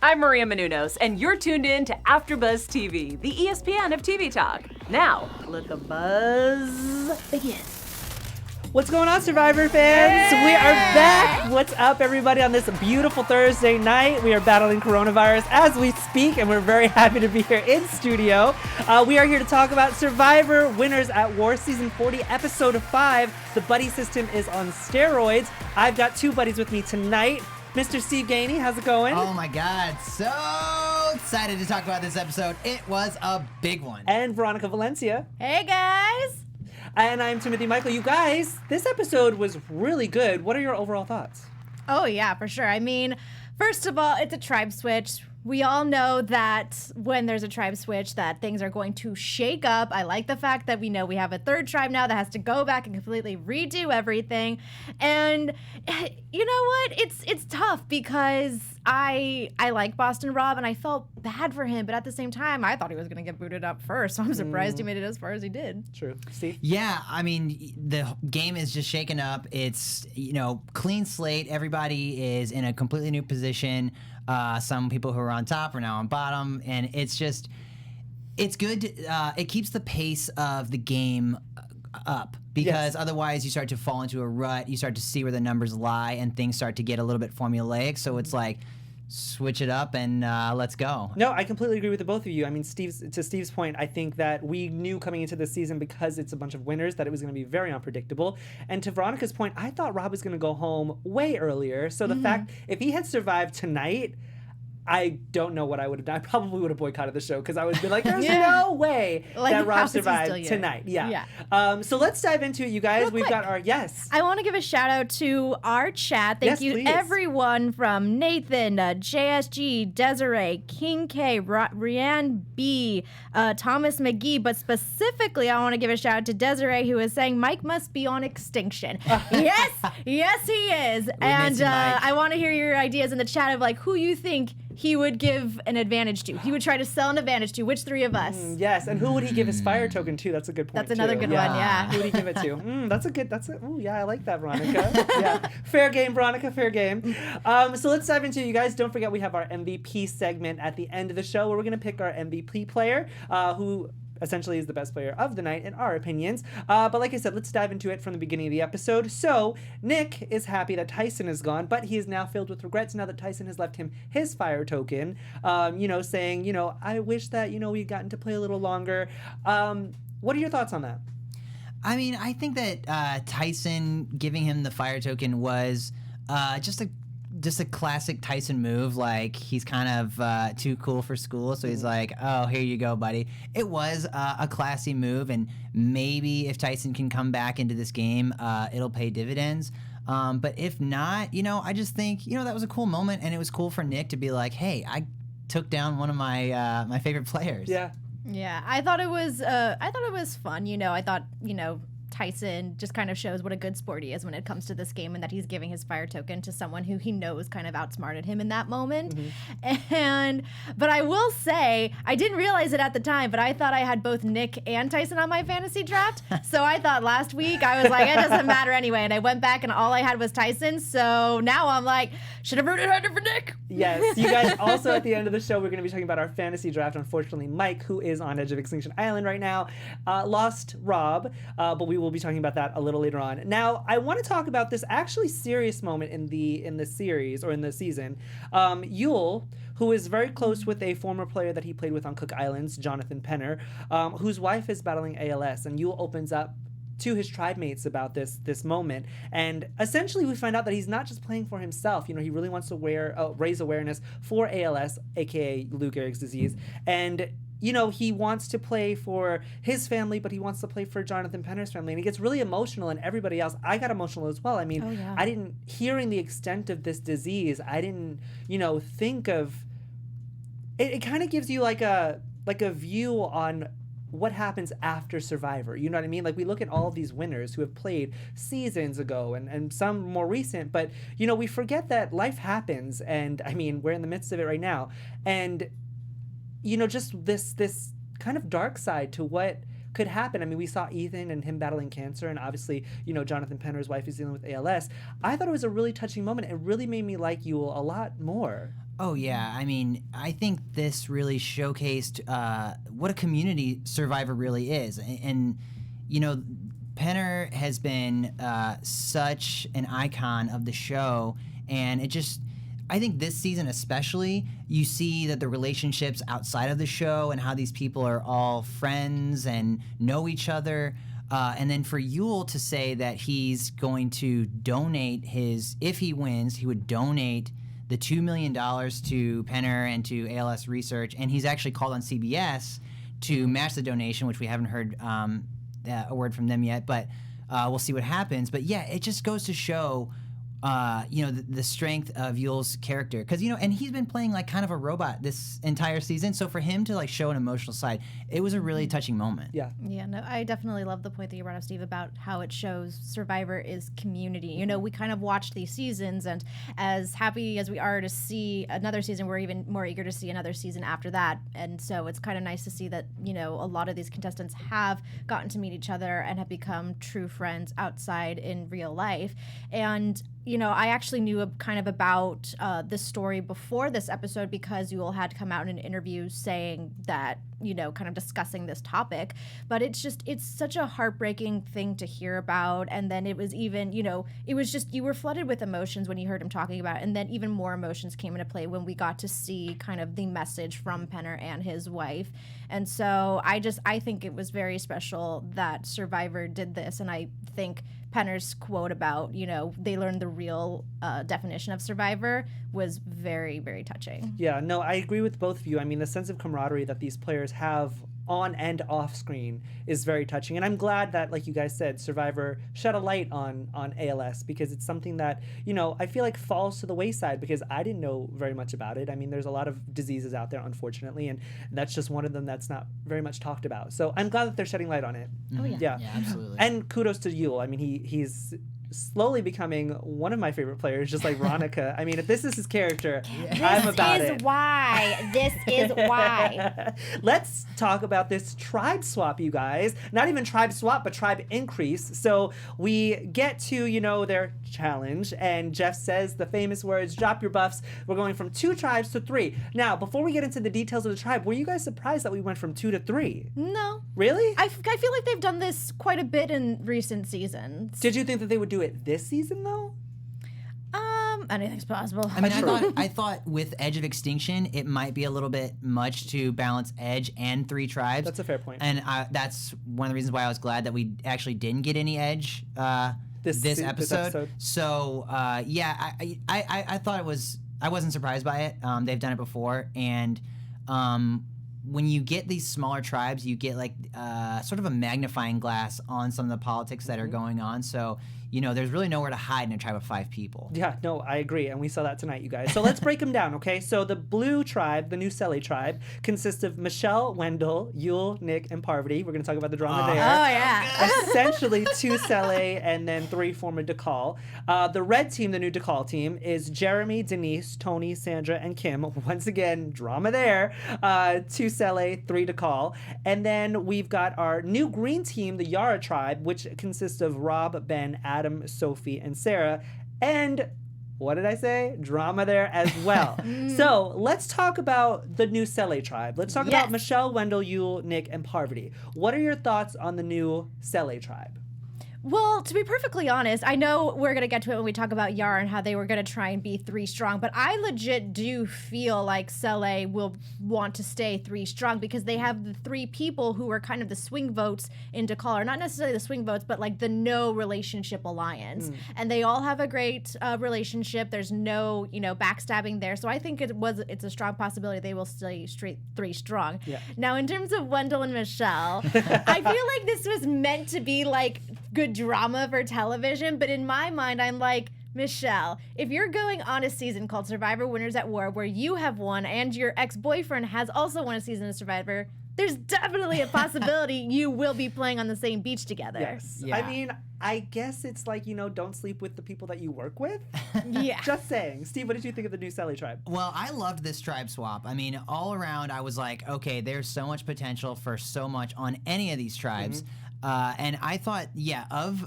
I'm Maria Menounos, and you're tuned in to AfterBuzz TV, the ESPN of TV talk. Now, let the buzz begin. What's going on, Survivor fans? Hey! We are back. What's up, everybody, on this beautiful Thursday night? We are battling coronavirus as we speak, and we're very happy to be here in studio. We are here to talk about Survivor Winners at War Season 40, Episode 5. The buddy system is on steroids. I've got two buddies with me tonight. Mr. Steve Ganey, how's it going? Oh my God, so excited to talk about this episode. It was a big one. And Veronica Valencia. Hey, guys. And I'm Timothy Michael. You guys, this episode was really good. What are your overall thoughts? Oh, yeah, for sure. I mean, first of all, it's a tribe switch. We all know that when there's a tribe switch that things are going to shake up. I like the fact that we know we have a third tribe now that has to go back and completely redo everything. And you know what? It's tough because I like Boston Rob and I felt bad for him, but at the same time, I thought he was going to get booted up first. So I'm surprised he made it as far as he did. True. Steve? Yeah, I mean, the game is just shaken up. It's, clean slate. Everybody is in a completely new position. Some people who are on top are now on bottom, and it's good. It keeps the pace of the game up because otherwise you start to fall into a rut. You start to see where the numbers lie, and things start to get a little bit formulaic. So it's like, switch it up and let's go. No, I completely agree with the both of you. I mean, to Steve's point, I think that we knew coming into this season because it's a bunch of winners that it was going to be very unpredictable. And to Veronica's point, I thought Rob was going to go home way earlier. So the fact, if he had survived tonight, I don't know what I would have done. I probably would have boycotted the show because I would have been like, there's no way that Rob survived tonight. So let's dive into it, you guys. We've got our I want to give a shout out to our chat. Thank you, everyone from Nathan, JSG, Desiree, King K, Rianne B, Thomas McGee. But specifically, I want to give a shout out to Desiree, who is saying Mike must be on extinction. Yes, he is. And I want to hear your ideas in the chat of like who you think he would give an advantage to. He would try to sell an advantage to. Which three of us? Yes, and who would he give his fire token to? That's a good point. That's another good one, yeah. Who would he give it to? I like that, Veronica. Yeah, fair game, Veronica, fair game. So let's dive into it, you guys. Don't forget we have our MVP segment at the end of the show where we're going to pick our MVP player, who essentially is the best player of the night in our opinions. But like I said, let's dive into it from the beginning of the episode. So Nick is happy that Tyson is gone, but he is now filled with regrets now that Tyson has left him his fire token, saying, I wish that, we'd gotten to play a little longer. What are your thoughts on that? I mean, I think that Tyson giving him the fire token was just a classic Tyson move. Like, he's kind of too cool for school, so he's like, oh, here you go, buddy. It was a classy move, and maybe if Tyson can come back into this game, it'll pay dividends. But if not, I just think, that was a cool moment, and it was cool for Nick to be like, hey, I took down one of my my favorite players. Yeah, I thought it was fun. I thought, Tyson just kind of shows what a good sport he is when it comes to this game and that he's giving his fire token to someone who he knows kind of outsmarted him in that moment. But I will say, I didn't realize it at the time, but I thought I had both Nick and Tyson on my fantasy draft. So I thought last week, I was like, it doesn't matter anyway. And I went back and all I had was Tyson. So now I'm like, should have rooted harder for Nick. Yes, you guys, also at the end of the show, we're going to be talking about our fantasy draft. Unfortunately, Mike, who is on Edge of Extinction Island right now, lost Rob, but we will be talking about that a little later on. Now, I want to talk about this actually serious moment in the series, or in the season. Yule, who is very close with a former player that he played with on Cook Islands, Jonathan Penner, whose wife is battling ALS, and Yule opens up to his tribe mates about this moment, and essentially we find out that he's not just playing for himself. He really wants to raise awareness for ALS, aka Lou Gehrig's disease, and he wants to play for his family, but he wants to play for Jonathan Penner's family, and he gets really emotional, and everybody else. I got emotional as well. I mean, I didn't, hearing the extent of this disease, I didn't, think of it. It kind of gives you like a view on what happens after Survivor. You know what I mean? Like, we look at all of these winners who have played seasons ago and some more recent, but, we forget that life happens, and, I mean, we're in the midst of it right now, and, just this kind of dark side to what could happen. I mean, we saw Ethan and him battling cancer, and obviously, Jonathan Penner's wife is dealing with ALS. I thought it was a really touching moment. It really made me like Yule a lot more. Oh yeah, I mean, I think this really showcased what a community Survivor really is, and you know, Penner has been such an icon of the show, and it just, I think this season especially, you see that the relationships outside of the show and how these people are all friends and know each other. And then for Yul to say that he's going to donate if he wins, he would donate the $2 million to Penner and to ALS Research, and he's actually called on CBS to match the donation, which we haven't heard a word from them yet, but we'll see what happens. But yeah, it just goes to show the strength of Yul's character, because and he's been playing like kind of a robot this entire season, so for him to like show an emotional side, it was a really touching moment. Yeah, no, I definitely love the point that you brought up, Steve, about how it shows Survivor is community. We kind of watched these seasons, and as happy as we are to see another season, we're even more eager to see another season after that. And so it's kind of nice to see that a lot of these contestants have gotten to meet each other and have become true friends outside in real life. And I actually knew kind of about this story before this episode, because Yul had come out in an interview saying that, kind of discussing this topic. But it's such a heartbreaking thing to hear about. And then it was even, it was just, you were flooded with emotions when you heard him talking about it. And then even more emotions came into play when we got to see kind of the message from Penner and his wife. And so I think it was very special that Survivor did this. And I think Penner's quote about, they learned the real definition of Survivor was very, very touching. Yeah, no, I agree with both of you. I mean, the sense of camaraderie that these players have on and off screen is very touching. And I'm glad that, like you guys said, Survivor shed a light on ALS, because it's something that, I feel like falls to the wayside, because I didn't know very much about it. I mean, there's a lot of diseases out there, unfortunately, and that's just one of them that's not very much talked about. So I'm glad that they're shedding light on it. Oh, yeah. Yeah, absolutely. And kudos to Yul. I mean, he's slowly becoming one of my favorite players, just like Veronica. I mean, if this is his character, I'm about it. This is why. Let's talk about this tribe swap, you guys. Not even tribe swap, but tribe increase. So we get to, their challenge, and Jeff says the famous words, drop your buffs. We're going from 2 tribes to 3. Now, before we get into the details of the tribe, were you guys surprised that we went from 2 to 3? No. Really? I feel like they've done this quite a bit in recent seasons. Did you think that they would do it this season, though? Anything's possible. I mean, I thought with Edge of Extinction, it might be a little bit much to balance Edge and 3 tribes. That's a fair point. And that's one of the reasons why I was glad that we actually didn't get any Edge this episode. So, yeah, I thought it was... I wasn't surprised by it. They've done it before. And when you get these smaller tribes, you get like sort of a magnifying glass on some of the politics that are going on. So, there's really nowhere to hide in a tribe of 5 people. Yeah, no, I agree. And we saw that tonight, you guys. So let's break them down, okay? So the blue tribe, the new Sele tribe, consists of Michelle, Wendell, Yul, Nick, and Parvati. We're going to talk about the drama there. Oh, yeah. Essentially 2 Sele and then 3 former Dakal. The red team, the new Dakal team, is Jeremy, Denise, Tony, Sandra, and Kim. Once again, drama there. 2 Sele, 3 Dakal. And then we've got our new green team, the Yara tribe, which consists of Rob, Ben, Adam, Sophie, and Sarah. And what did I say? Drama there as well. So let's talk about the new Sele tribe. Let's talk about Michelle, Wendell, Yul, Nick, and Parvati. What are your thoughts on the new Sele tribe? Well, to be perfectly honest, I know we're going to get to it when we talk about Yara and how they were going to try and be 3 strong, but I legit do feel like Sele will want to stay 3 strong, because they have the 3 people who are kind of the swing votes in Dakal, or not necessarily the swing votes, but like the no relationship alliance. And they all have a great relationship. There's no, backstabbing there. So I think it's a strong possibility they will stay straight 3 strong. Yeah. Now, in terms of Wendell and Michelle, I feel like this was meant to be like good drama for television, but in my mind, I'm like, Michelle, if you're going on a season called Survivor Winners at War, where you have won and your ex-boyfriend has also won a season of Survivor, there's definitely a possibility you will be playing on the same beach together. Yes. Yeah. I mean, I guess it's like, don't sleep with the people that you work with. Yeah. Just saying. Steve, what did you think of the new Sele tribe? Well, I loved this tribe swap. I mean, all around, I was like, okay, there's so much potential for so much on any of these tribes. And I thought, of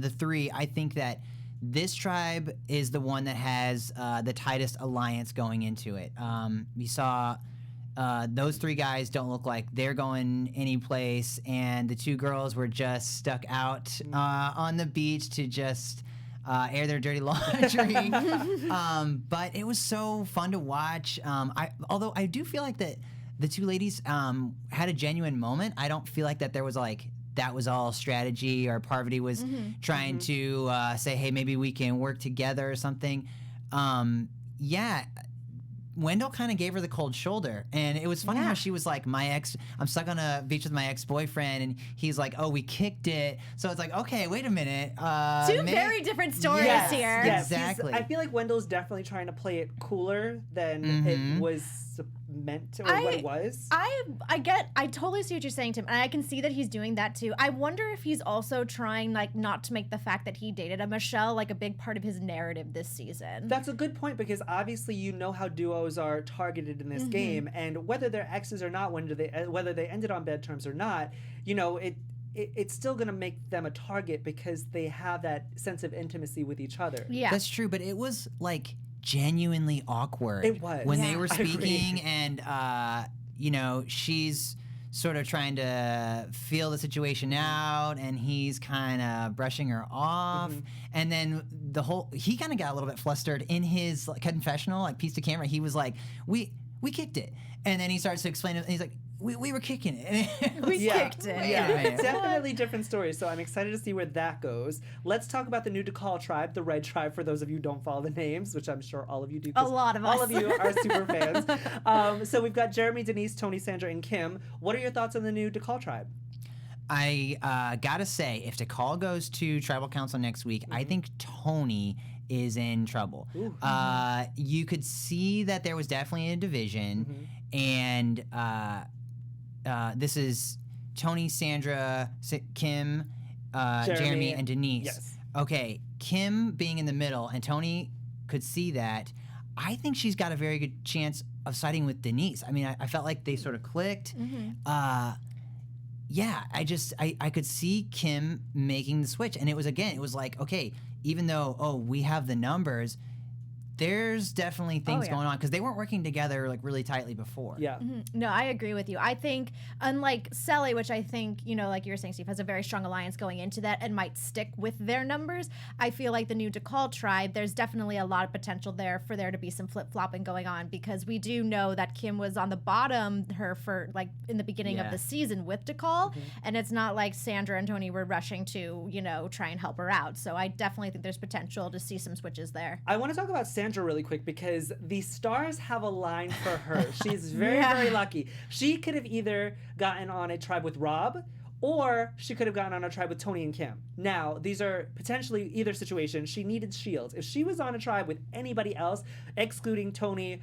the 3, I think that this tribe is the one that has the tightest alliance going into it. We saw those 3 guys don't look like they're going any place, and the 2 girls were just stuck out on the beach to just air their dirty laundry. But it was so fun to watch. Although I do feel like that the 2 ladies had a genuine moment. I don't feel like that there was that was all strategy, or Parvati was trying to say, hey, maybe we can work together or something. Wendell kind of gave her the cold shoulder, and it was funny how she was like, I'm stuck on a beach with my ex-boyfriend, and he's like, oh, we kicked it. So it's like, okay, wait a minute. Two very different stories here. Yes, exactly. I feel like Wendell's definitely trying to play it cooler than it was meant to, or what it was. I totally see what you're saying, Tim, and I can see that he's doing that too. I wonder if he's also trying not to make the fact that he dated a Michelle a big part of his narrative this season. That's a good point, because obviously you know how duos are targeted in this game, and whether they're exes or not, whether they ended on bad terms or not, it's still going to make them a target because they have that sense of intimacy with each other. Yeah, that's true, but it was genuinely awkward. It was. When they were speaking, and she's sort of trying to feel the situation out, and he's kind of brushing her off, and then he kind of got a little bit flustered in his confessional, piece to camera. He was like, we kicked it, and then he starts to explain it, and he's like, we were kicking it. We kicked it. Yeah, definitely different stories. So I'm excited to see where that goes. Let's talk about the new Dakal tribe, the red tribe, for those of you who don't follow the names, which I'm sure all of you do. A lot of us. All of you are super fans. So we've got Jeremy, Denise, Tony, Sandra, and Kim. What are your thoughts on the new Dakal tribe? I gotta say, if Tikal goes to tribal council next week, I think Tony is in trouble. You could see that there was definitely a division, and this is Tony, Sandra, Kim, Jeremy, and Denise. Yes. Okay, Kim being in the middle, and Tony could see that. I think she's got a very good chance of siding with Denise. I mean, I felt like they sort of clicked. I could see Kim making the switch. And it was like, okay, even though, we have the numbers, there's definitely things going on, because they weren't working together really tightly before. Yeah. No, I agree with you. I think, unlike Sele, which I think, like you were saying, Steve, has a very strong alliance going into that and might stick with their numbers, I feel like the new Dakal tribe, there's definitely a lot of potential there for there to be some flip-flopping going on, because we do know that Kim was on the bottom for in the beginning of the season with Dakal, and it's not like Sandra and Tony were rushing to, try and help her out. So I definitely think there's potential to see some switches there. I want to talk about Sandra really quick, because the stars have aligned for her. She's very, very lucky. She could have either gotten on a tribe with Rob, or she could have gotten on a tribe with Tony and Kim. Now, these are potentially either situation. She needed shields. If she was on a tribe with anybody else, excluding Tony,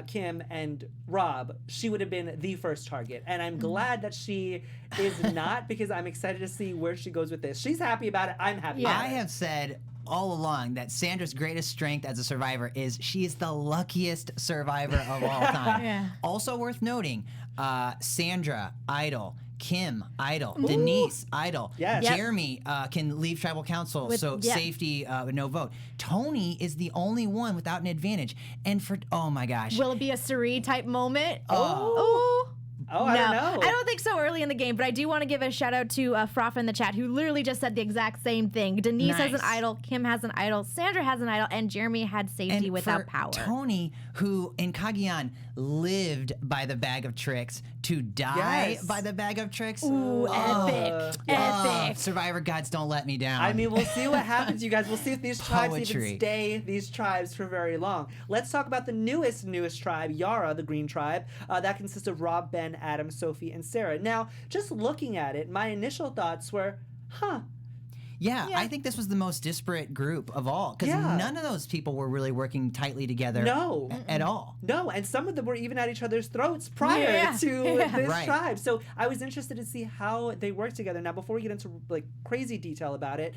Kim, and Rob, she would have been the first target. And I'm glad that she is not, because I'm excited to see where she goes with this. She's happy about it. I'm happy about it. I have said all along that Sandra's greatest strength as a survivor is she is the luckiest survivor of all time. Also worth noting, Sandra, idol. Kim, idol. Ooh. Denise, idol. Yes. Jeremy can leave tribal council, safety with no vote. Tony is the only one without an advantage. And oh my gosh. Will it be a Suri type moment? I don't know. I don't think so early in the game, but I do want to give a shout out to Froth in the chat, who literally just said the exact same thing. Denise has an idol, Kim has an idol, Sandra has an idol, and Jeremy had safety without power. Tony, who in Cagayan lived by the bag of tricks, to die by the bag of tricks. Ooh, epic. Survivor gods, don't let me down. I mean, we'll see what happens, you guys. We'll see if these tribes even stay these tribes for very long. Let's talk about the newest tribe, Yara, the green tribe. That consists of Rob, Ben, Adam, Sophie, and Sarah. Now, just looking at it, my initial thoughts were, Yeah, I think this was the most disparate group of all, because none of those people were really working tightly together at all. No, and some of them were even at each other's throats prior to this tribe. So I was interested to see how they work together. Now, before we get into crazy detail about it,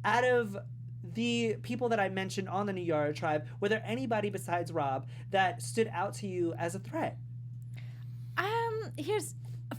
out of the people that I mentioned on the New Yara tribe, were there anybody besides Rob that stood out to you as a threat?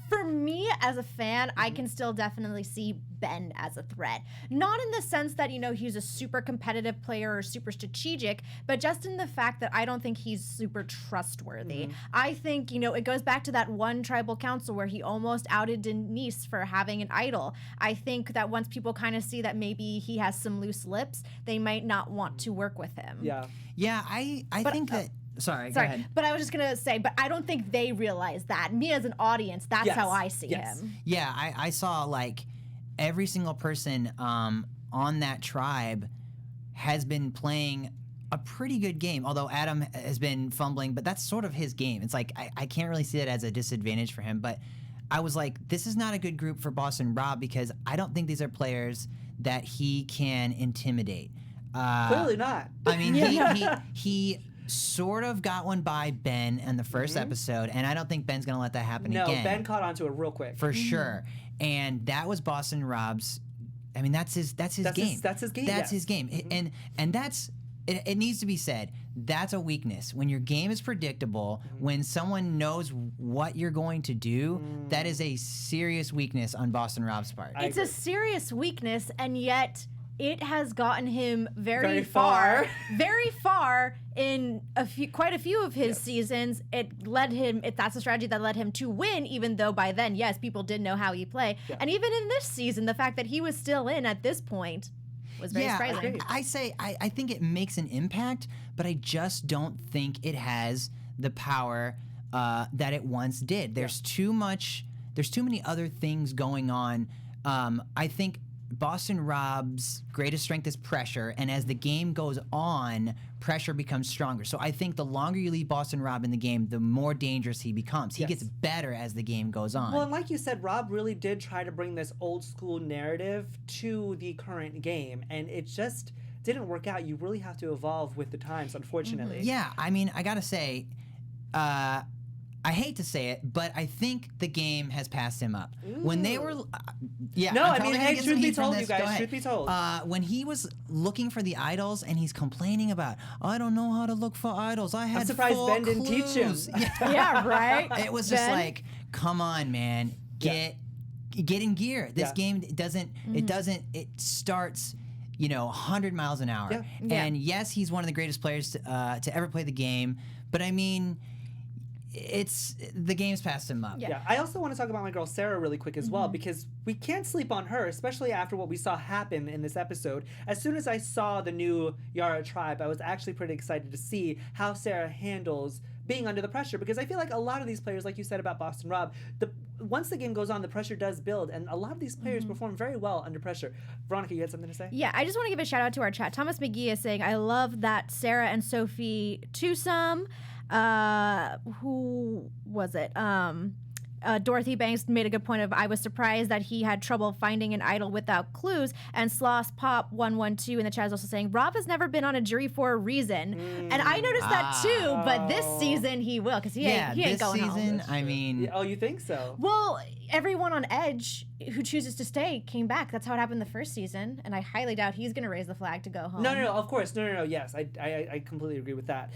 For me, as a fan, I can still definitely see Ben as a threat. Not in the sense that, he's a super competitive player or super strategic, but just in the fact that I don't think he's super trustworthy. I think, it goes back to that one tribal council where he almost outed Denise for having an idol. I think that once people kind of see that maybe he has some loose lips, they might not want to work with him. Yeah. Yeah, I think that... Sorry, go ahead. But I was just going to say, but I don't think they realize that. Me as an audience, that's how I see him. Yeah, I saw like every single person on that tribe has been playing a pretty good game, although Adam has been fumbling, but that's sort of his game. It's like I can't really see it as a disadvantage for him, but I was like, this is not a good group for Boston Rob because I don't think these are players that he can intimidate. Clearly not. I mean, he sort of got one by Ben in the first episode, and I don't think Ben's going to let that happen again. No, Ben caught onto it real quick. For sure. And that was Boston Rob's, I mean, that's his game. That's his game, That's his game. And that's, it needs to be said, that's a weakness. When your game is predictable, when someone knows what you're going to do, that is a serious weakness on Boston Rob's part. It's a serious weakness, and yet... it has gotten him very far in quite a few of his seasons. It led him. That's a strategy that led him to win, even though by then, yes, people did know how he played. Yeah. And even in this season, the fact that he was still in at this point was very surprising. I think it makes an impact, but I just don't think it has the power that it once did. There's too many other things going on. I think Boston Rob's greatest strength is pressure, and as the game goes on, pressure becomes stronger. So I think the longer you leave Boston Rob in the game, the more dangerous he becomes. He gets better as the game goes on. Well, and like you said, Rob really did try to bring this old school narrative to the current game, and it just didn't work out. You really have to evolve with the times, unfortunately. Yeah, I mean, I gotta say, I hate to say it, but I think the game has passed him up. Ooh. When they were, No, I mean, hey, truth be told, you guys, truth be told. When he was looking for the idols and he's complaining about, I don't know how to look for idols. I had I'm surprised Ben didn't teach him. Yeah, right. It was just like, come on, man, get in gear. This game doesn't. It starts. 100 miles an hour. Yeah. And yes, he's one of the greatest players to ever play the game. But I mean, the game's passed him up. Yeah. I also want to talk about my girl Sarah really quick as well, because we can't sleep on her, especially after what we saw happen in this episode. As soon as I saw the new Yara tribe, I was actually pretty excited to see how Sarah handles being under the pressure, because I feel like a lot of these players, like you said about Boston Rob, once the game goes on, the pressure does build, and a lot of these players perform very well under pressure. Veronica, you had something to say? Yeah, I just want to give a shout out to our chat. Thomas McGee is saying, I love that Sarah and Sophie twosome. Who was it? Dorothy Banks made a good point of, I was surprised that he had trouble finding an idol without clues. And Sloss Pop 112 in the chat is also saying, Rob has never been on a jury for a reason. And I noticed that too, but this season he will, because he ain't going home. This season, I mean... Oh, you think so? Well, everyone on Edge who chooses to stay came back. That's how it happened the first season, and I highly doubt he's going to raise the flag to go home. No, of course. No, yes. I completely agree with that.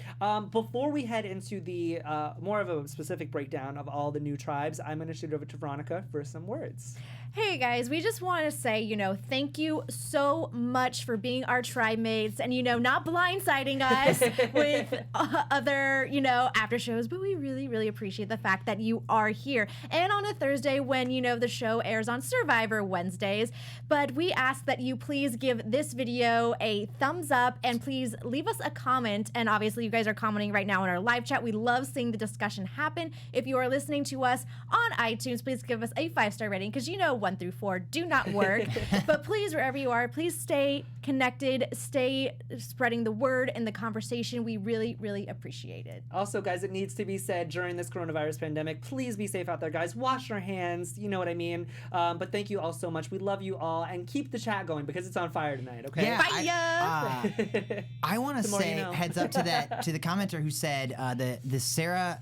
Before we head into the more of a specific breakdown of all the new tribes, I'm going to shoot it over to Veronica for some words. Hey guys, we just want to say, thank you so much for being our tribe mates and, not blindsiding us with other, after shows, but we really, really appreciate the fact that you are here. And on a Thursday when, the show airs on Survivor Wednesdays, but we ask that you please give this video a thumbs up and please leave us a comment. And obviously you guys are commenting right now in our live chat. We love seeing the discussion happen. If you are listening to us on iTunes, please give us a 5-star rating, because 1 through 4 do not work. But please, wherever you are, please stay connected, stay spreading the word and the conversation. We really, really appreciate it. Also, guys, it needs to be said during this coronavirus pandemic, please be safe out there, guys. Wash your hands, you know what I mean? But thank you all so much. We love you all, and keep the chat going because it's on fire tonight, okay? Yeah, Bye! I want to say heads up to that to the commenter who said the Sarah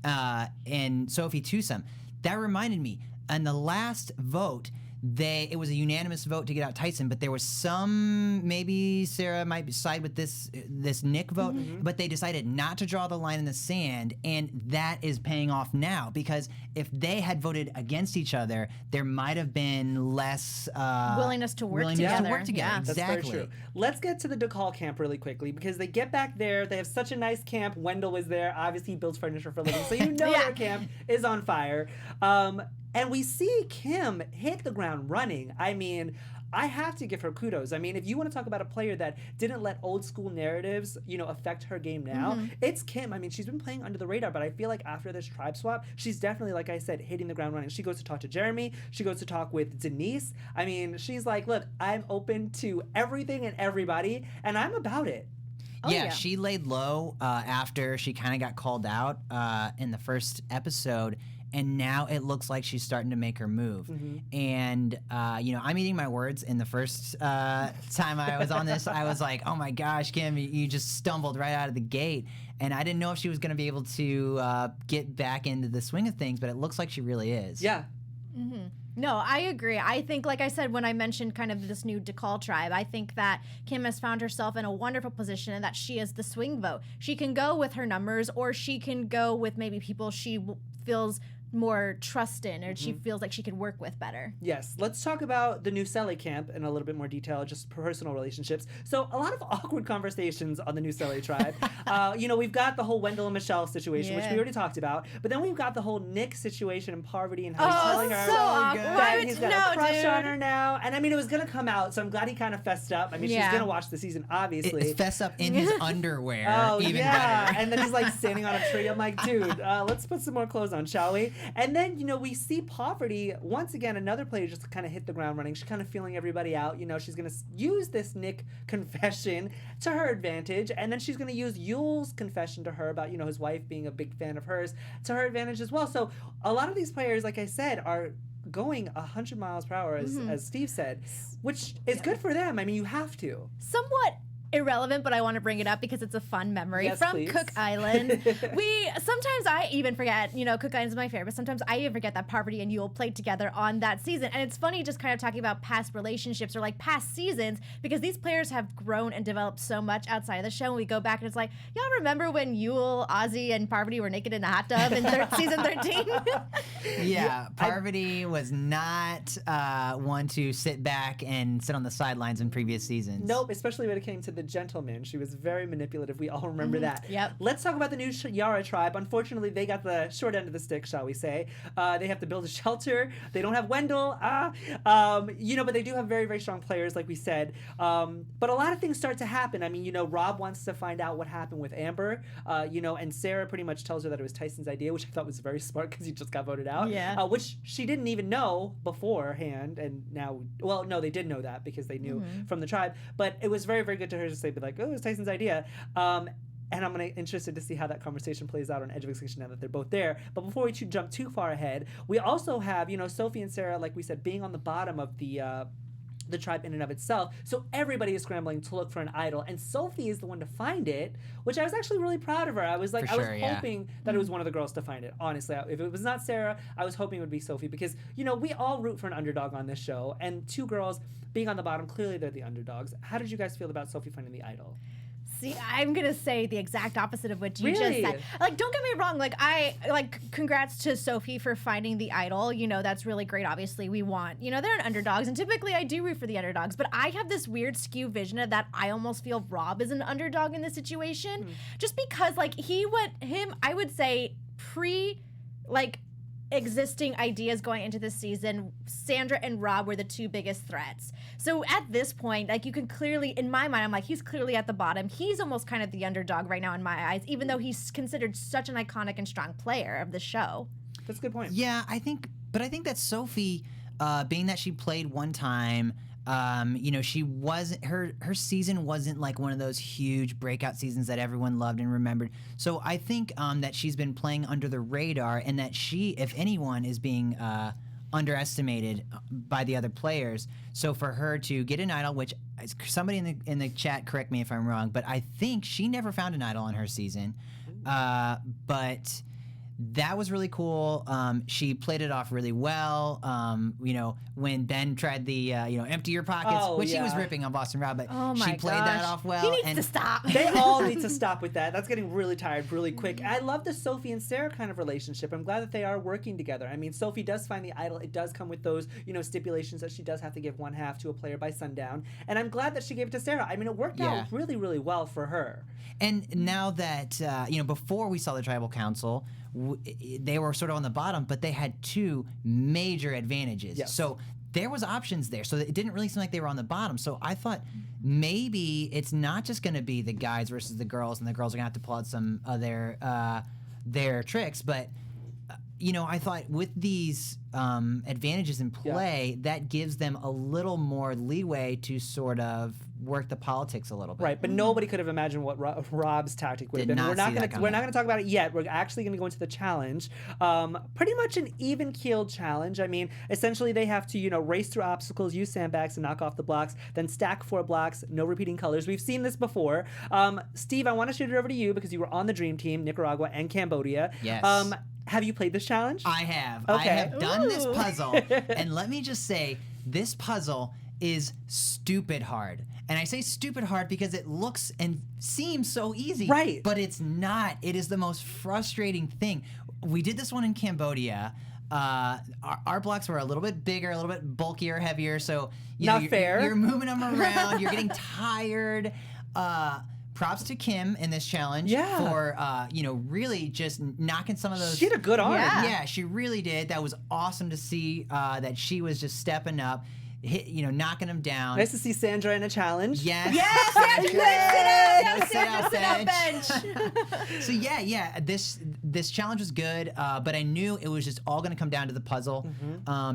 and Sophie twosome. That reminded me. On the last vote, it was a unanimous vote to get out Tyson, but there was some, maybe Sarah might side with this Nick vote, but they decided not to draw the line in the sand, and that is paying off now, because if they had voted against each other, there might have been less willingness to work together. Yeah. That's Exactly. very true. Let's get to the Dakal camp really quickly, because they get back there. They have such a nice camp. Wendell was there. Obviously, he builds furniture for a living, so you know their camp is on fire. And we see Kim hit the ground running. I mean, I have to give her kudos. I mean, if you want to talk about a player that didn't let old school narratives, affect her game now, it's Kim. I mean, she's been playing under the radar, but I feel like after this tribe swap, she's definitely, like I said, hitting the ground running. She goes to talk to Jeremy. She goes to talk with Denise. I mean, she's like, look, I'm open to everything and everybody, and I'm about it. Yeah, she laid low after she kind of got called out in the first episode, and now it looks like she's starting to make her move. And, I'm eating my words. In the first time I was on this, I was like, oh my gosh, Kim, you just stumbled right out of the gate. And I didn't know if she was going to be able to get back into the swing of things, but it looks like she really is. Yeah. No, I agree. I think, like I said, when I mentioned kind of this new Dakal tribe, I think that Kim has found herself in a wonderful position and that she is the swing vote. She can go with her numbers, or she can go with maybe people she feels more trust in, or she feels like she could work with better. Yes, let's talk about the new Sele camp in a little bit more detail, just personal relationships. So a lot of awkward conversations on the new Sele tribe. We've got the whole Wendell and Michelle situation, which we already talked about, but then we've got the whole Nick situation and Parvati and how he's telling her that he's got a crush on her now. And I mean, it was going to come out, so I'm glad he kind of fessed up. I mean, she's going to watch the season, obviously. Fess up in his underwear. Even better. better. And then he's like standing on a tree. I'm like, dude, let's put some more clothes on, shall we? And then, we see Poverty, once again, another player just kind of hit the ground running. She's kind of feeling everybody out. She's going to use this Nick confession to her advantage. And then she's going to use Yule's confession to her about, his wife being a big fan of hers to her advantage as well. So a lot of these players, like I said, are going 100 miles per hour, as Steve said, which is good for them. I mean, you have to. Somewhat irrelevant, but I want to bring it up because it's a fun memory from please. Cook Island. Sometimes I even forget, Cook Island is my favorite, but sometimes I even forget that Parvati and Yule played together on that season. And it's funny just kind of talking about past relationships or like past seasons, because these players have grown and developed so much outside of the show. And we go back and it's like, y'all remember when Yule, Ozzy, and Parvati were naked in the hot tub in season 13? Yeah, Parvati was not one to sit back and sit on the sidelines in previous seasons. Nope, especially when it came to the gentleman. She was very manipulative. We all remember that. Yep. Let's talk about the new Yara tribe. Unfortunately, they got the short end of the stick, shall we say. They have to build a shelter. They don't have Wendell. But they do have very, very strong players, like we said. But a lot of things start to happen. I mean, Rob wants to find out what happened with Amber, and Sarah pretty much tells her that it was Tyson's idea, which I thought was very smart because he just got voted out. Yeah. Which she didn't even know beforehand, and now, well, no, they did know that because they knew from the tribe. But it was very, very good to her to say, be like, oh, it was Tyson's idea. And I'm interested to see how that conversation plays out on Edge of Extinction now that they're both there. But before we jump too far ahead, we also have, Sophie and Sarah, like we said, being on the bottom of the tribe in and of itself. So everybody is scrambling to look for an idol. And Sophie is the one to find it, which I was actually really proud of her. I was like, hoping that it was one of the girls to find it. Honestly, if it was not Sarah, I was hoping it would be Sophie because, we all root for an underdog on this show. And two girls being on the bottom, clearly they're the underdogs. How did you guys feel about Sophie finding the idol? See, I'm gonna say the exact opposite of what you Really? just said. Like, don't get me wrong. Congrats to Sophie for finding the idol. That's really great. Obviously, we want, they're an underdogs, and typically I do root for the underdogs. But I have this weird skew vision of that. I almost feel Rob is an underdog in this situation, just because I would say existing ideas going into this season, Sandra and Rob were the two biggest threats. So at this point, you can clearly, in my mind, I'm like, he's clearly at the bottom. He's almost kind of the underdog right now in my eyes, even though he's considered such an iconic and strong player of the show. That's a good point. Yeah, I think that Sophie, being that she played one time, she wasn't, her season wasn't like one of those huge breakout seasons that everyone loved and remembered. So I think that she's been playing under the radar, and that she, if anyone, is being underestimated by the other players. So for her to get an idol, which somebody in the chat, correct me if I'm wrong, but I think she never found an idol on her season. But that was really cool. She played it off really well. When Ben tried the empty your pockets, which he was ripping on Boston Rob, but she played that off well. He needs to stop. They all need to stop with that. That's getting really tired really quick. I love the Sophie and Sarah kind of relationship. I'm glad that they are working together. I mean, Sophie does find the idol. It does come with those, stipulations that she does have to give one half to a player by sundown. And I'm glad that she gave it to Sarah. I mean, it worked out really, really well for her. And now that, before we saw the tribal council, they were sort of on the bottom, but they had 2 major advantages. Yes. So there was options there. So it didn't really seem like they were on the bottom. So I thought maybe it's not just going to be the guys versus the girls, and the girls are going to have to pull out some of their tricks. But, I thought with these advantages in play, that gives them a little more leeway to sort of work the politics a little bit. Right, but nobody could have imagined what Rob's tactic would have been. We're not going to talk about it yet. We're actually going to go into the challenge. Pretty much an even-keeled challenge. I mean, essentially they have to, race through obstacles, use sandbags to knock off the blocks, then stack 4 blocks, no repeating colors. We've seen this before. Steve, I want to shoot it over to you because you were on the Dream Team, Nicaragua and Cambodia. Yes. Have you played this challenge? I have. Okay. I have done this puzzle, and let me just say, this puzzle is stupid hard. And I say stupid hard because it looks and seems so easy. Right. But it's not. It is the most frustrating thing. We did this one in Cambodia. Our blocks were a little bit bigger, a little bit bulkier, heavier. So you're moving them around. You're getting tired. Props to Kim in this challenge for really just knocking some of those. She had a good arm. Yeah, she really did. That was awesome to see that she was just stepping up. Knocking them down. Nice to see Sandra in a challenge. Yes. So this challenge was good, but I knew it was just all going to come down to the puzzle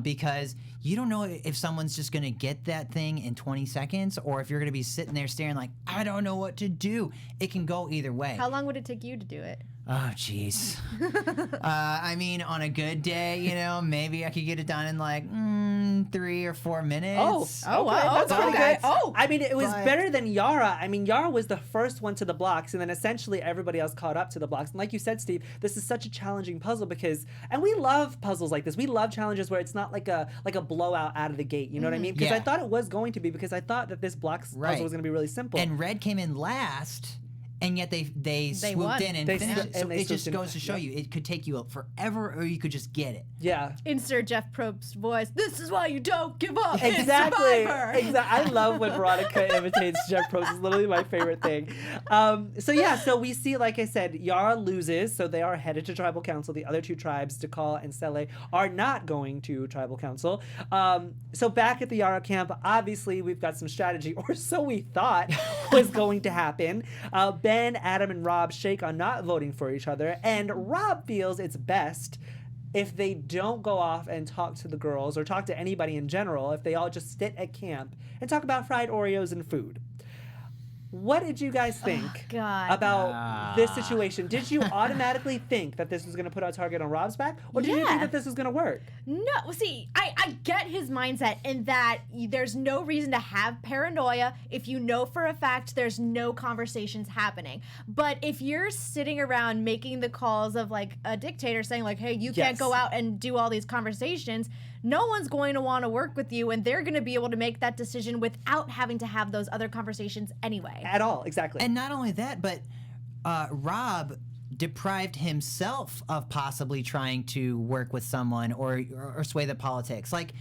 because you don't know if someone's just going to get that thing in 20 seconds or if you're going to be sitting there staring like, I don't know what to do. It can go either way. How long would it take you to do it? Oh, jeez. I mean, on a good day, maybe I could get it done in like 3 or 4 minutes. Oh, wow. That's pretty good. Oh. I mean, it was better than Yara. I mean, Yara was the first one to the blocks, and then essentially everybody else caught up to the blocks. And like you said, Steve, this is such a challenging puzzle and we love puzzles like this. We love challenges where it's not like a blowout out of the gate. You know what I mean? Because I thought it was going to be because I thought that this blocks puzzle was going to be really simple. And Red came in last. And yet they swooped in and finished it. So it just goes to show you, it could take you forever or you could just get it. Yeah. Insert Jeff Probst's voice. This is why you don't give up. Exactly. Exactly. I love when Veronica imitates Jeff Probst. It's literally my favorite thing. So we see, like I said, Yara loses, so they are headed to Tribal Council. The other 2 tribes, Tikal and Sele, are not going to Tribal Council. So back at the Yara camp, obviously we've got some strategy, or so we thought was going to happen. Ben, Adam, and Rob shake on not voting for each other, and Rob feels it's best if they don't go off and talk to the girls or talk to anybody in general, if they all just sit at camp and talk about fried Oreos and food. What did you guys think about this situation? Did you automatically think that this was going to put a target on Rob's back? Or did you think that this was going to work? No, see, I get his mindset in that there's no reason to have paranoia if you know for a fact there's no conversations happening. But if you're sitting around making the calls of like a dictator saying like, hey, you can't go out and do all these conversations, no one's going to want to work with you, and they're going to be able to make that decision without having to have those other conversations anyway. At all, exactly. And not only that, but Rob deprived himself of possibly trying to work with someone or sway the politics. Like,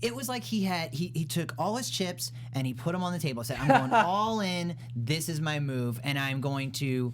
it was like he took all his chips and he put them on the table. Said, I'm going all in. This is my move, and I'm going to,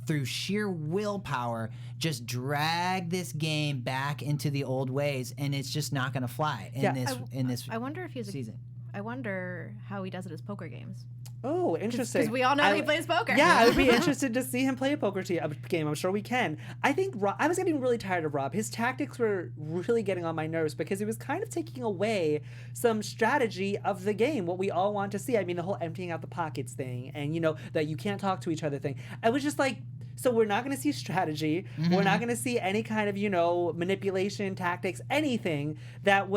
through sheer willpower, just drag this game back into the old ways, and it's just not going to fly in this. I wonder if he's season. I wonder how he does at his poker games. Oh, interesting. Because we all know he plays poker. Yeah, I would be interested to see him play a poker game. I'm sure we can. I think I was getting really tired of Rob. His tactics were really getting on my nerves because he was kind of taking away some strategy of the game, what we all want to see. I mean, the whole emptying out the pockets thing and, that you can't talk to each other thing. I was just like, so we're not going to see strategy. Mm-hmm. We're not going to see any kind of, manipulation, tactics, anything that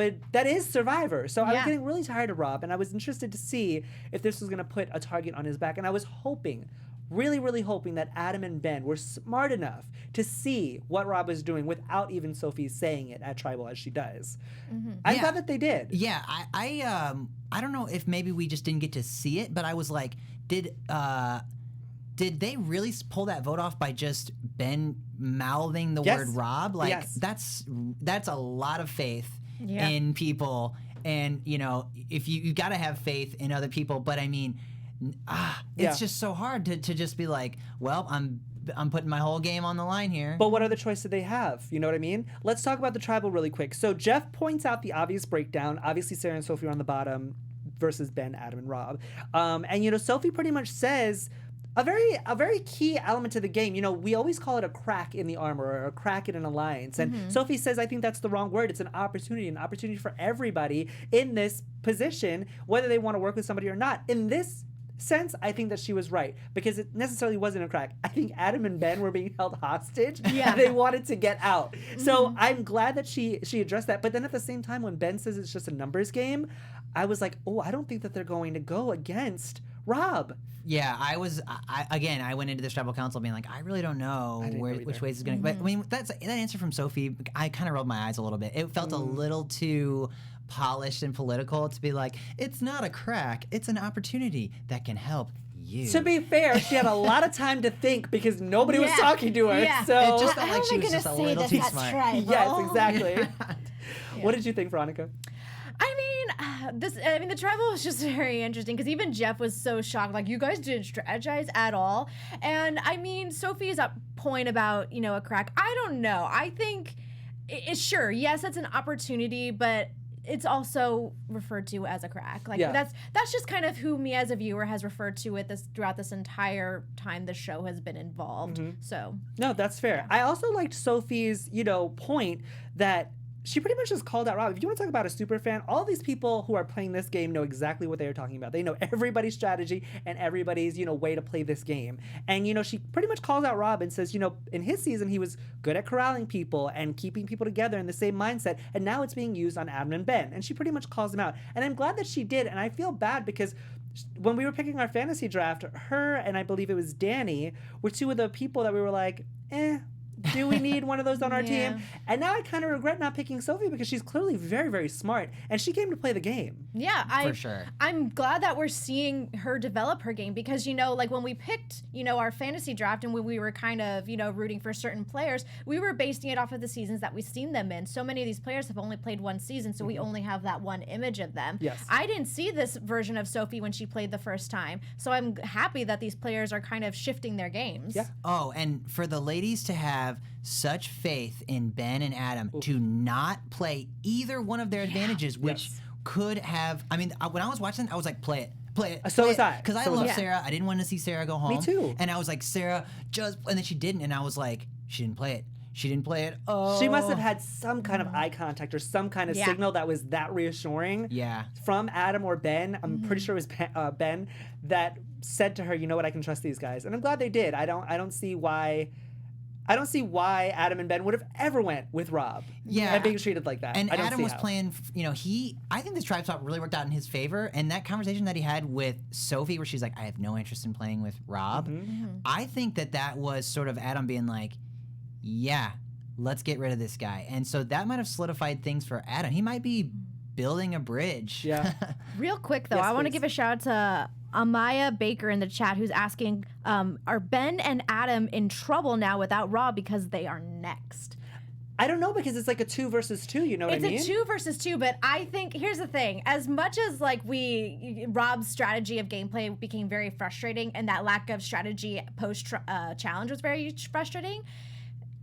is Survivor. So I was getting really tired of Rob, and I was interested to see if this was going to put a target on his back. And I was hoping really, really hoping that Adam and Ben were smart enough to see what Rob was doing without even Sophie saying it at Tribal as she does. I'm glad that they did. Yeah, I don't know if maybe we just didn't get to see it, but I was like, did they really pull that vote off by just Ben mouthing the word Rob? Like that's a lot of faith in people, and you know, if you got to have faith in other people, but I mean, it's just so hard to just be like, well, I'm putting my whole game on the line here. But what other choice did they have? You know what I mean? Let's talk about the Tribal really quick. So Jeff points out the obvious breakdown. Obviously, Sarah and Sophie are on the bottom versus Ben, Adam, and Rob. And you know, Sophie pretty much says a very key element to the game. You know, we always call it a crack in the armor or a crack in an alliance. And Sophie says, I think that's the wrong word. It's an opportunity for everybody in this position, whether they want to work with somebody or not. In this sense, I think that she was right, because it necessarily wasn't a crack. I think Adam and Ben were being held hostage and they wanted to get out. So I'm glad that she addressed that. But then at the same time, when Ben says it's just a numbers game, I was like, oh, I don't think that they're going to go against Rob. Yeah, I went into this tribal council being like, I really don't know which way this is going to go. But I mean, that answer from Sophie, I kind of rolled my eyes a little bit. It felt a little too polished and political to be like, it's not a crack, it's an opportunity that can help you. To be fair, she had a lot of time to think because nobody was talking to her. Yeah. So it just felt like she was just a little too smart. Tribal? Yes, exactly. What did you think, Veronica? The tribal was just very interesting because even Jeff was so shocked, like, you guys didn't strategize at all. And I mean, Sophie's point about, you know, a crack, I don't know. I think it's sure, yes, that's an opportunity, but it's also referred to as a crack. Like that's just kind of who me as a viewer has referred to it throughout this entire time the show has been involved. So no, that's fair. I also liked Sophie's, you know, point that she pretty much just called out Rob. If you want to talk about a super fan, all these people who are playing this game know exactly what they are talking about. They know everybody's strategy and everybody's, you know, way to play this game. And, you know, she pretty much calls out Rob and says, you know, in his season, he was good at corralling people and keeping people together in the same mindset. And now it's being used on Adam and Ben. And she pretty much calls him out. And I'm glad that she did. And I feel bad because when we were picking our fantasy draft, her and I believe it was Danny were two of the people that we were like, do we need one of those on our team? And now I kind of regret not picking Sophie because she's clearly very, very smart and she came to play the game. Yeah, for sure. I'm glad that we're seeing her develop her game because, you know, like when we picked, you know, our fantasy draft and when we were kind of, you know, rooting for certain players, we were basing it off of the seasons that we've seen them in. So many of these players have only played one season, so we only have that one image of them. Yes. I didn't see this version of Sophie when she played the first time, so I'm happy that these players are kind of shifting their games. Yeah. Oh, and for the ladies to have such faith in Ben and Adam to not play either one of their advantages, which could have, I mean, when I was watching, I was like, play it. So was I. Because I love Sarah. I didn't want to see Sarah go home. Me too. And I was like, Sarah, and then she didn't. And I was like, she didn't play it. She didn't play it. Oh. She must have had some kind of eye contact or some kind of signal that was that reassuring from Adam or Ben. I'm pretty sure it was Ben that said to her, you know what, I can trust these guys. And I'm glad they did. I don't see why Adam and Ben would have ever went with Rob. Yeah. And being treated like that. And Adam was playing, you know, I think this tribe talk really worked out in his favor. And that conversation that he had with Sophie where she's like, I have no interest in playing with Rob. I think that was sort of Adam being like, yeah, let's get rid of this guy. And so that might have solidified things for Adam. He might be building a bridge. Yeah. Real quick, though, I want to give a shout out to Amaya Baker in the chat who's asking, are Ben and Adam in trouble now without Rob because they are next? I don't know because it's like a 2 versus 2, you know what I mean? It's a 2 versus 2, but I think, here's the thing. As much as like Rob's strategy of gameplay became very frustrating and that lack of strategy post-challenge was very frustrating,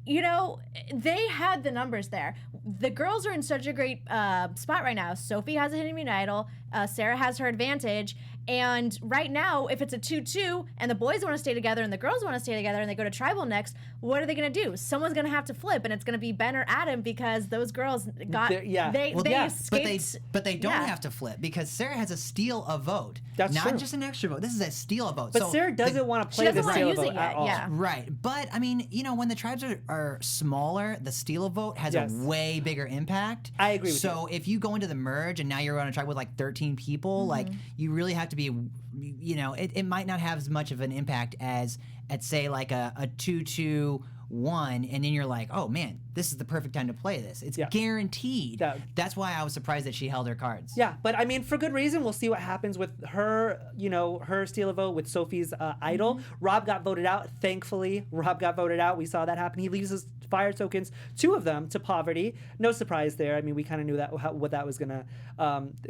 you know, they had the numbers there. The girls are in such a great spot right now. Sophie has a hidden immune idol. Sarah has her advantage. And right now, if it's a 2-2 and the boys want to stay together and the girls want to stay together and they go to tribal next, what are they going to do? Someone's going to have to flip, and it's going to be Ben or Adam because those girls got escaped. But they don't have to flip because Sarah has a steal a vote. That's not true. just an extra vote. This is a steal a vote. But Sarah doesn't want to play the steal a vote at all. Yeah. Right. But I mean, you know, when the tribes are smaller, the steal a vote has a way bigger impact. I agree with you. So if you go into the merge and now you're on a tribe with like 13 14 people, like you really have to be, you know, it might not have as much of an impact as at say like a 2-2-1, and then you're like, oh man, this is the perfect time to play this. It's guaranteed. Yeah. That's why I was surprised that she held her cards. Yeah, but I mean, for good reason. We'll see what happens with her, you know, her steal a vote with Sophie's idol. Rob got voted out. Thankfully, Rob got voted out. We saw that happen. He leaves his fire tokens, 2 of them, to Poverty. No surprise there. I mean, we kind of knew that what that was gonna,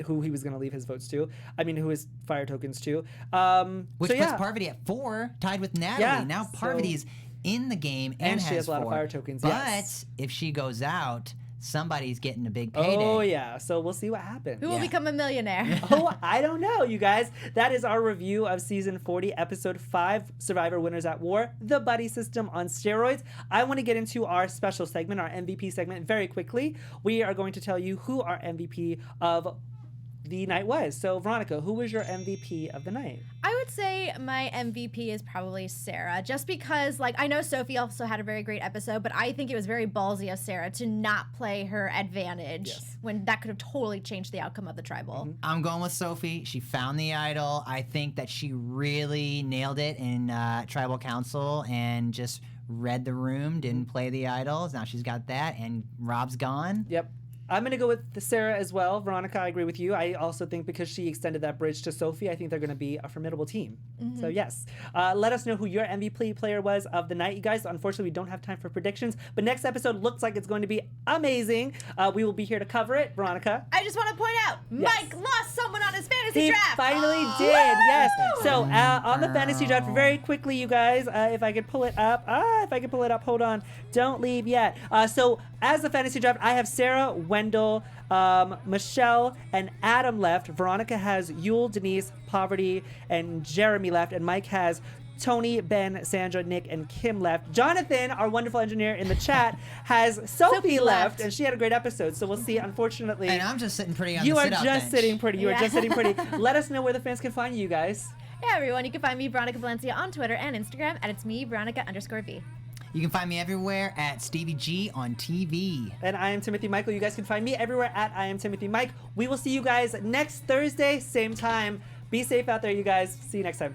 who he was gonna leave his votes to. I mean, who his fire tokens to. Which so, puts Parvati at 4, tied with Natalie. Yeah, Now so- Parvati's in the game and she has a lot of 4. fire tokens, But yes. if she goes out, somebody's getting a big payday. Oh yeah, so we'll see what happens. Who will become a millionaire? Oh, I don't know, you guys. That is our review of season 40, episode 5, Survivor Winners at War, the buddy system on steroids. I want to get into our special segment, our MVP segment, very quickly. We are going to tell you who our MVP of the night was. So, Veronica, who was your MVP of the night? I would say my MVP is probably Sarah, just because, like, I know Sophie also had a very great episode, but I think it was very ballsy of Sarah to not play her advantage when that could have totally changed the outcome of the tribal. I'm going with Sophie. She found the idol. I think that she really nailed it in tribal council and just read the room, didn't play the idols. Now she's got that, and Rob's gone. Yep. I'm going to go with Sarah as well. Veronica, I agree with you. I also think because she extended that bridge to Sophie, I think they're going to be a formidable team. So, yes. Let us know who your MVP player was of the night, you guys. Unfortunately, we don't have time for predictions, but next episode looks like it's going to be amazing. We will be here to cover it. Veronica? I just want to point out, Mike lost someone on his fantasy He draft. finally did, yes. So, on the fantasy draft, very quickly, you guys, if I could pull it up. Hold on. Don't leave yet. So, as the fantasy draft, I have Sarah, Wendell, Michelle, and Adam left. Veronica has Yule, Denise, Poverty, and Jeremy left. And Mike has Tony, Ben, Sandra, Nick, and Kim left. Jonathan, our wonderful engineer in the chat, has Sophie left, and she had a great episode. So we'll see. Unfortunately, And I'm just sitting pretty on you the are sit-out just bench. sitting pretty. You are just sitting pretty. Let us know where the fans can find you guys. Hey everyone, you can find me, Veronica Valencia, on Twitter and Instagram, and it's me, Veronica_V. You can find me everywhere at Stevie G on TV. And I am Timothy Michael. You guys can find me everywhere at I am Timothy Mike. We will see you guys next Thursday, same time. Be safe out there, you guys. See you next time.